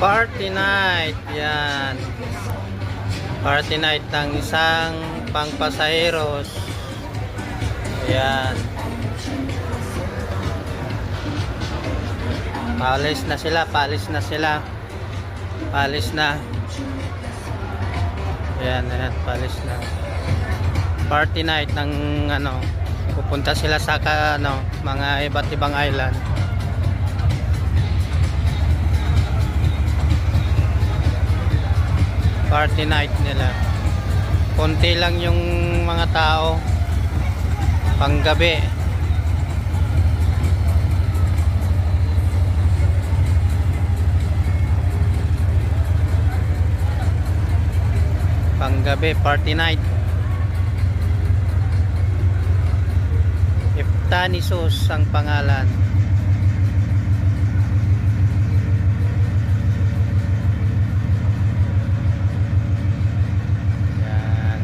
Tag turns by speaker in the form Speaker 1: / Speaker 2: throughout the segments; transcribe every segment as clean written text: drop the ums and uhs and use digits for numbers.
Speaker 1: Party night. Yan. Party night ng isang pangpasaheros. Ayan. Paalis na sila. Paalis na sila. Paalis na. Ayan. Ayan. Paalis na. Party night ng ano. Pupunta sila sa mga iba't ibang island. Party night nila. Konti lang yung mga tao. Panggabi. Panggabi, party night. Iftanisos ang pangalan. Yan.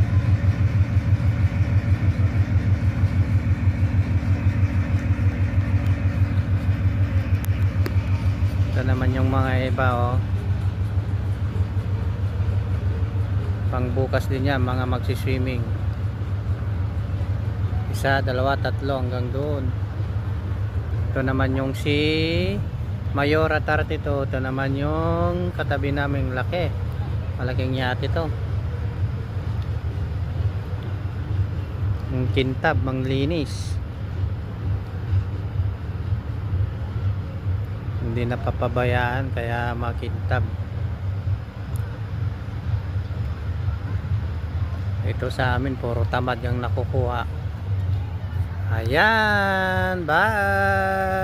Speaker 1: Ito naman yung mga iba, oh. Pangbukas din yan, mga magsiswimming. Isa, dalawa, tatlo hanggang doon. Ito naman yung si Mayora Tartito. Ito naman yung katabi naming laki. Malaking yate to. Yung kintab, manglinis. Hindi napapabayaan kaya makintab. Ito sa amin puro tamad yung nakukuha. Ayan, bye.